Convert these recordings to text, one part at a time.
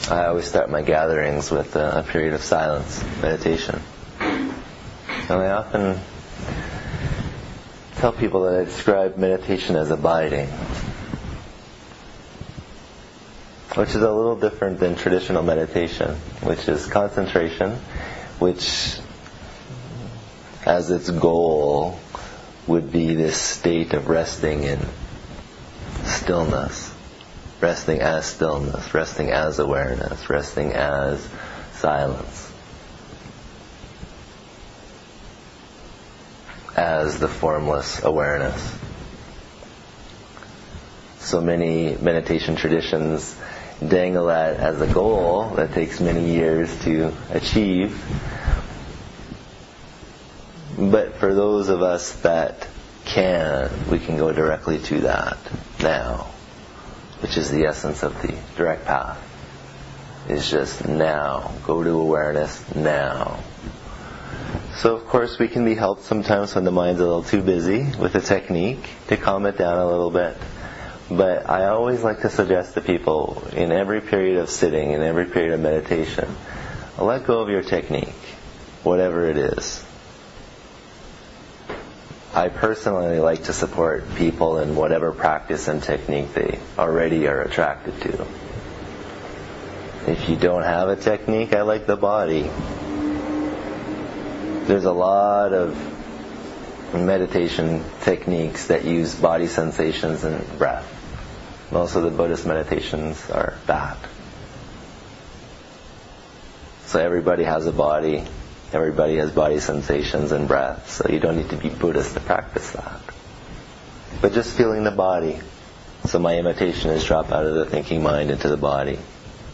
I always start my gatherings with a period of silence, meditation. And I often tell people that I describe meditation as abiding, which is a little different than traditional meditation, which is concentration, which as its goal would be this state of resting in stillness, resting as stillness, resting as awareness, resting as silence, as the formless awareness. So many meditation traditions dangle that as a goal that takes many years to achieve. But for those of us that can, we can go directly to that now, which is the essence of the direct path. It's just now. Go to awareness now. So of course we can be helped sometimes when the mind's a little too busy with a technique to calm it down a little bit. But I always like to suggest to people, in every period of sitting, in every period of meditation, let go of your technique, whatever it is. I personally like to support people in whatever practice and technique they already are attracted to. If you don't have a technique, I like the body. There's a lot of meditation techniques that use body sensations and breath. Most of the Buddhist meditations are that. So everybody has a body. Everybody has body sensations and breath, so you don't need to be Buddhist to practice that. But just feeling the body. So my invitation is drop out of the thinking mind into the body.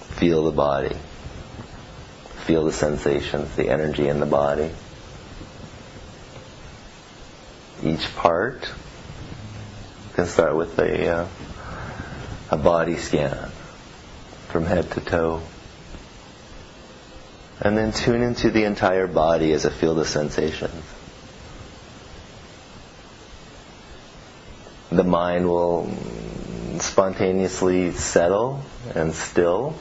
Feel the body. Feel the sensations, the energy in the body. Each part can start with a body scan from head to toe. And then tune into the entire body as a field of sensations. The mind will spontaneously settle and still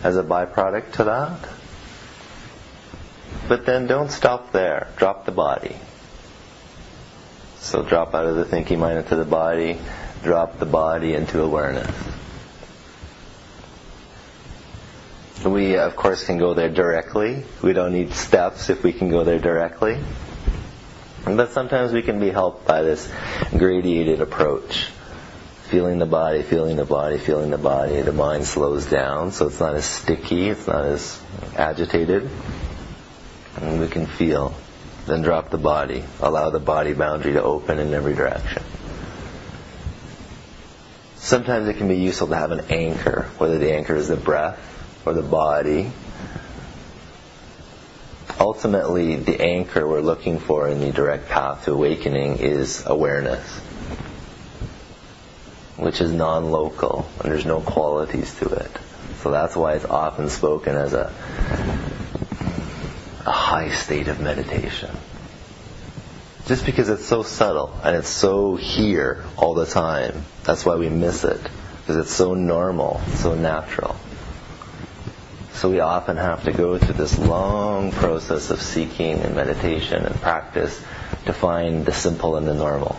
as a byproduct to that. But then don't stop there. Drop the body. So drop out of the thinking mind into the body. Drop the body into awareness. We, of course, can go there directly. We don't need steps if we can go there directly. But sometimes we can be helped by this gradated approach. Feeling the body, feeling the body, feeling the body. The mind slows down, so it's not as sticky, it's not as agitated. And we can feel. Then drop the body. Allow the body boundary to open in every direction. Sometimes it can be useful to have an anchor, whether the anchor is the breath or the body. Ultimately, the anchor we're looking for in the direct path to awakening is awareness, which is non-local, and there's no qualities to it. So that's why it's often spoken as a high state of meditation. Just because it's so subtle, and it's so here all the time. That's why we miss it, because it's so normal, so natural. So we often have to go through this long process of seeking and meditation and practice to find the simple and the normal.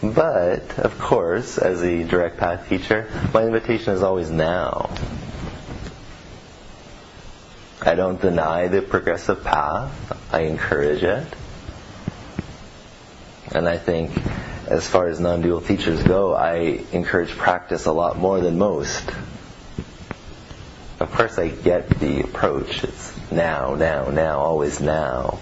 But, of course, as a direct path teacher, my invitation is always now. I don't deny the progressive path. I encourage it. And I think, as far as non-dual teachers go, I encourage practice a lot more than most. Of course I get the approach. It's now, now, now, always now.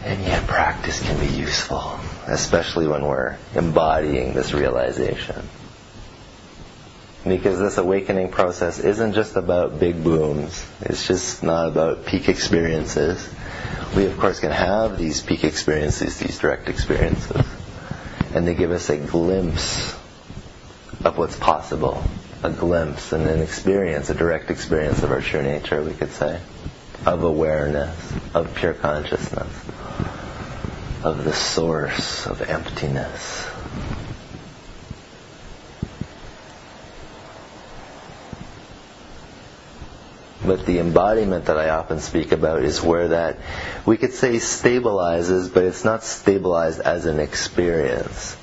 And yet practice can be useful, especially when we're embodying this realization. Because this awakening process isn't just about big booms. It's just not about peak experiences. We, of course, can have these peak experiences, these direct experiences. And they give us a glimpse of what's possible. A glimpse and an experience, a direct experience of our true nature, we could say. Of awareness, of pure consciousness. Of the source of emptiness. But the embodiment that I often speak about is where that, we could say stabilizes, but it's not stabilized as an experience.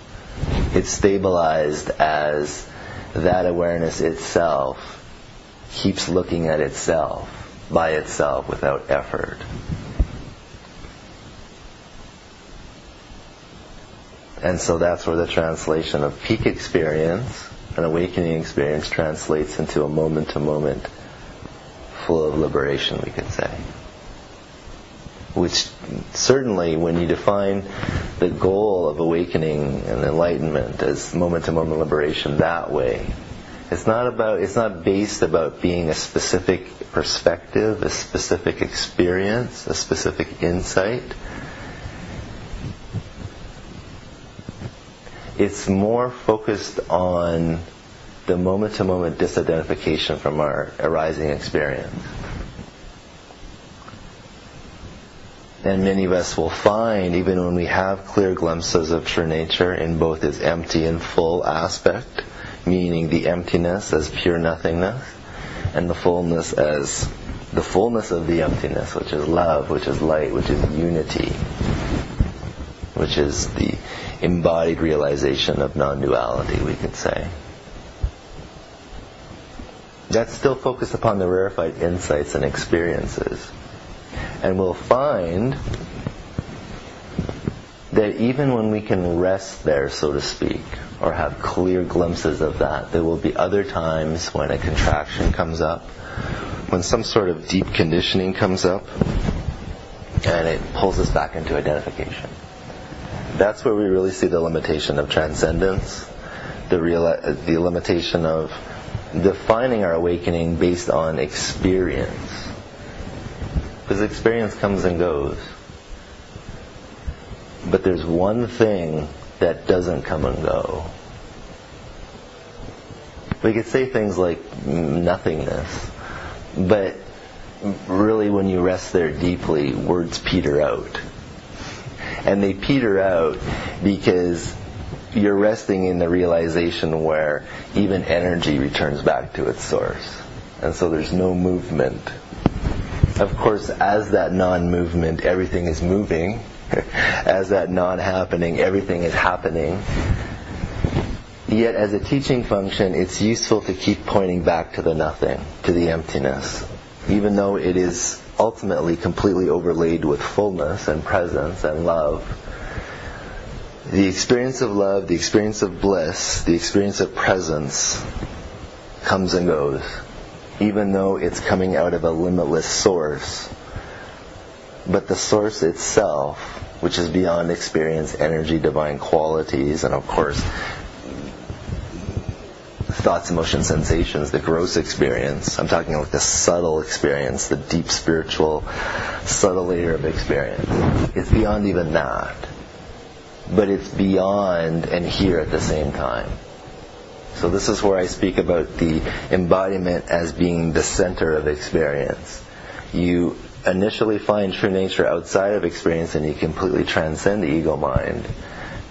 It's stabilized as that awareness itself keeps looking at itself, by itself, without effort. And so that's where the translation of peak experience, an awakening experience, translates into a moment-to-moment flow of liberation, we could say. Which certainly, when you define the goal of awakening and enlightenment as moment-to-moment liberation that way, it's not based about being a specific perspective, a specific experience, a specific insight. It's more focused on the moment-to-moment disidentification from our arising experience. And many of us will find, even when we have clear glimpses of true nature in both its empty and full aspect, meaning the emptiness as pure nothingness, and the fullness as the fullness of the emptiness, which is love, which is light, which is unity, which is the embodied realization of non-duality, we could say. That's still focused upon the rarefied insights and experiences. And we'll find that even when we can rest there, so to speak, or have clear glimpses of that, there will be other times when a contraction comes up, when some sort of deep conditioning comes up, and it pulls us back into identification. That's where we really see the limitation of transcendence, the limitation of defining our awakening based on experience. Because experience comes and goes. But there's one thing that doesn't come and go. We could say things like nothingness, but really when you rest there deeply, words peter out. And they peter out because you're resting in the realization where even energy returns back to its source. And so there's no movement. Of course, as that non-movement, everything is moving. As that non-happening, everything is happening. Yet as a teaching function, it's useful to keep pointing back to the nothing, to the emptiness. Even though it is ultimately completely overlaid with fullness and presence and love. The experience of love, the experience of bliss, the experience of presence comes and goes, even though it's coming out of a limitless source. But the source itself, which is beyond experience, energy, divine qualities, and of course thoughts, emotions, sensations, the gross experience. I'm talking like the subtle experience, the deep spiritual, subtle layer of experience. It's beyond even that. But it's beyond and here at the same time. So this is where I speak about the embodiment as being the center of experience. You initially find true nature outside of experience and you completely transcend the ego mind.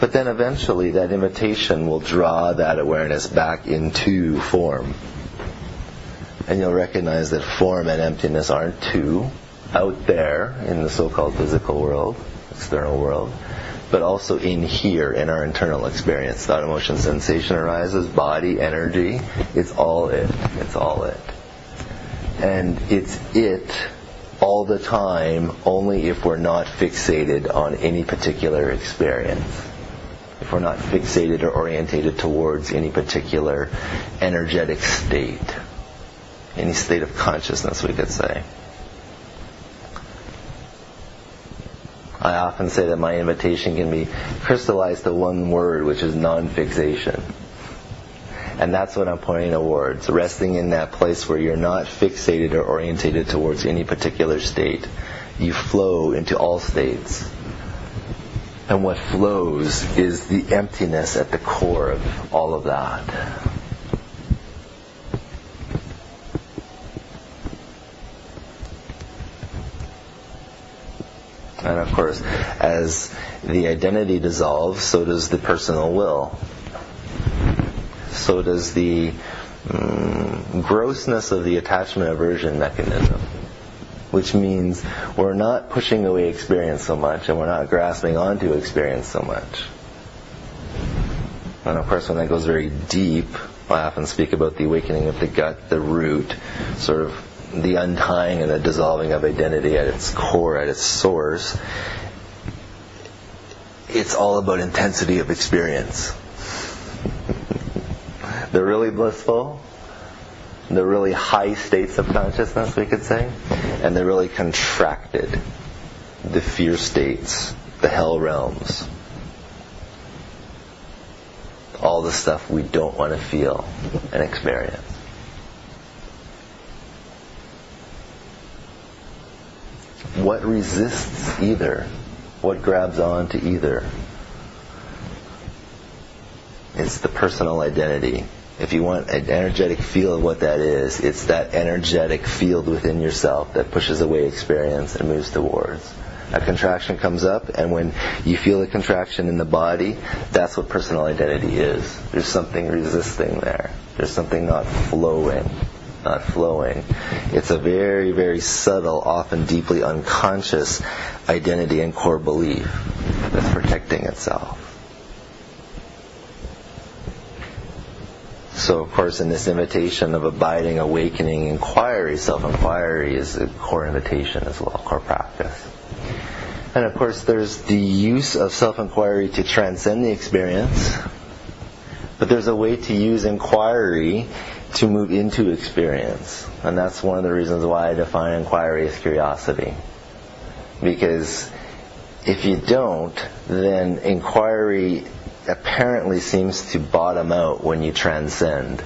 But then eventually that invitation will draw that awareness back into form. And you'll recognize that form and emptiness aren't two out there in the so-called physical world, external world, but also in here, in our internal experience. Thought, emotion, sensation arises, body, energy, it's all it. It's all it. And it's it all the time, only if we're not fixated on any particular experience. If we're not fixated or orientated towards any particular energetic state. Any state of consciousness, we could say. I often say that my invitation can be crystallized to one word, which is non-fixation. And that's what I'm pointing towards. Resting in that place where you're not fixated or orientated towards any particular state. You flow into all states. And what flows is the emptiness at the core of all of that. And of course, as the identity dissolves, so does the personal will. So does the grossness of the attachment aversion mechanism, which means we're not pushing away experience so much and we're not grasping onto experience so much. And of course, when that goes very deep, I often speak about the awakening of the gut, the root, sort of the untying and the dissolving of identity at its core, at its source. It's all about intensity of experience. The really blissful, the really high states of consciousness, we could say, and the really contracted, the fear states, the hell realms. All the stuff we don't want to feel and experience. What resists either? What grabs on to either? It's the personal identity. If you want an energetic feel of what that is, it's that energetic field within yourself that pushes away experience and moves towards. A contraction comes up, and when you feel a contraction in the body, that's what personal identity is. There's something resisting there. There's something not flowing. Not flowing. It's a very, very subtle, often deeply unconscious identity and core belief that's protecting itself. So, of course, in this invitation of abiding, awakening, inquiry, self-inquiry is a core invitation as well, core practice. And of course, there's the use of self-inquiry to transcend the experience, but there's a way to use inquiry to move into experience. And that's one of the reasons why I define inquiry as curiosity. Because if you don't, then inquiry apparently seems to bottom out when you transcend.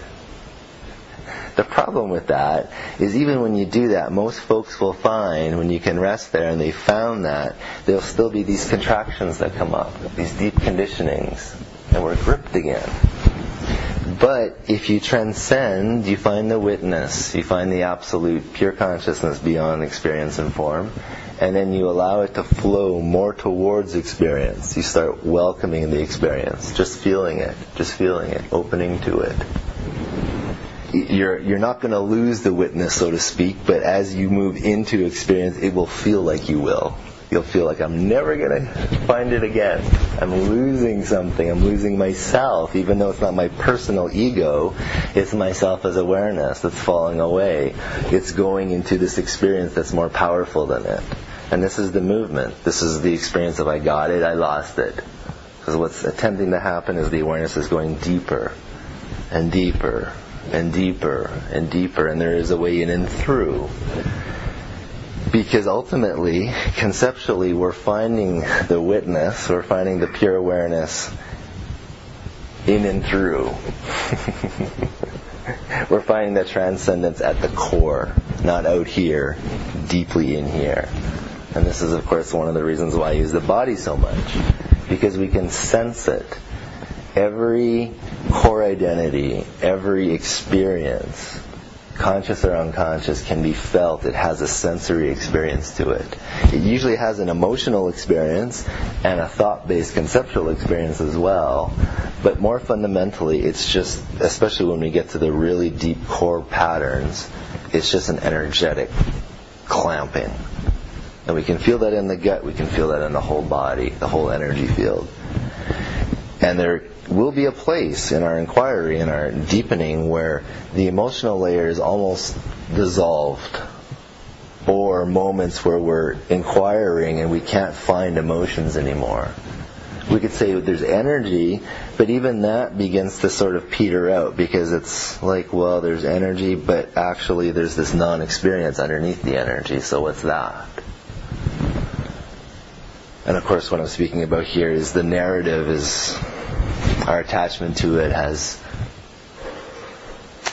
The problem with that is even when you do that, most folks will find when you can rest there and they found that, there'll still be these contractions that come up, these deep conditionings, and we're gripped again. But if you transcend, you find the witness, you find the absolute pure consciousness beyond experience and form, and then you allow it to flow more towards experience. You start welcoming the experience, just feeling it, opening to it. You're not going to lose the witness, so to speak, but as you move into experience, it will feel like you will. You'll feel like I'm never going to find it again. I'm losing something. I'm losing myself, even though it's not my personal ego. It's myself as awareness that's falling away. It's going into this experience that's more powerful than it. And this is the movement. This is the experience of I got it, I lost it. Because what's attempting to happen is the awareness is going deeper and deeper and deeper and deeper, and there is a way in and through. Because ultimately, conceptually, we're finding the witness, we're finding the pure awareness in and through. We're finding the transcendence at the core, not out here, deeply in here. And this is, of course, one of the reasons why I use the body so much. Because we can sense it. Every core identity, every experience, conscious or unconscious, can be felt. It has a sensory experience to it. It usually has an emotional experience and a thought-based conceptual experience as well. But more fundamentally, it's just, especially when we get to the really deep core patterns, it's just an energetic clamping. And we can feel that in the gut, we can feel that in the whole body, the whole energy field. And there will be a place in our inquiry, in our deepening, where the emotional layer is almost dissolved, or moments where we're inquiring and we can't find emotions anymore. We could say there's energy, but even that begins to sort of peter out, because it's like, well, there's energy, but actually there's this non-experience underneath the energy, so what's that? And of course what I'm speaking about here is the narrative is our attachment to it has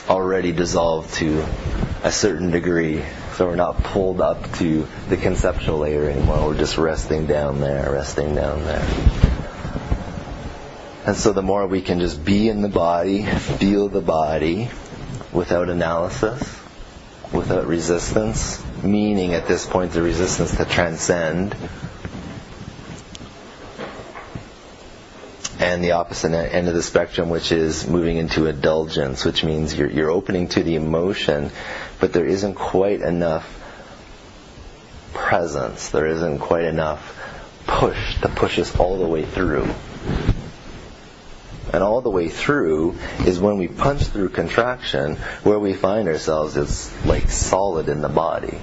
already dissolved to a certain degree, so we're not pulled up to the conceptual layer anymore. We're just resting down there. And so the more we can just be in the body, feel the body, without analysis, without resistance, meaning at this point the resistance to transcend, and the opposite end of the spectrum, which is moving into indulgence, which means you're opening to the emotion, but there isn't quite enough presence, there isn't quite enough push to push us all the way through. And all the way through is when we punch through contraction, where we find ourselves is like solid in the body.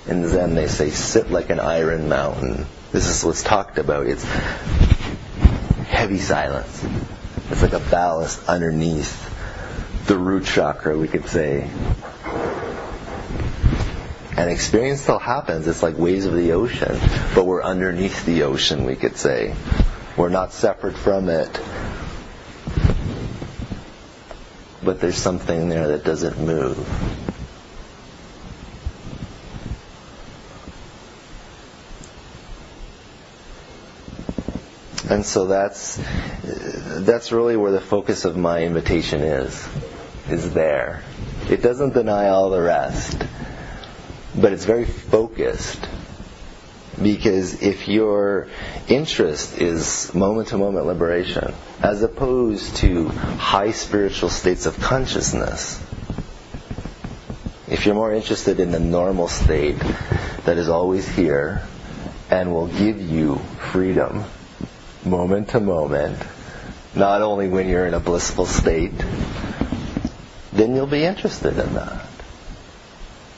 In Zen they say, sit like an iron mountain. This is what's talked about. It's heavy silence. It's like a ballast underneath the root chakra, we could say. And experience still happens. It's like waves of the ocean, but we're underneath the ocean, we could say. We're not separate from it. But there's something there that doesn't move. And so that's really where the focus of my invitation is there. It doesn't deny all the rest, but it's very focused. Because if your interest is moment-to-moment liberation, as opposed to high spiritual states of consciousness, if you're more interested in the normal state that is always here and will give you freedom moment to moment, not only when you're in a blissful state, then you'll be interested in that.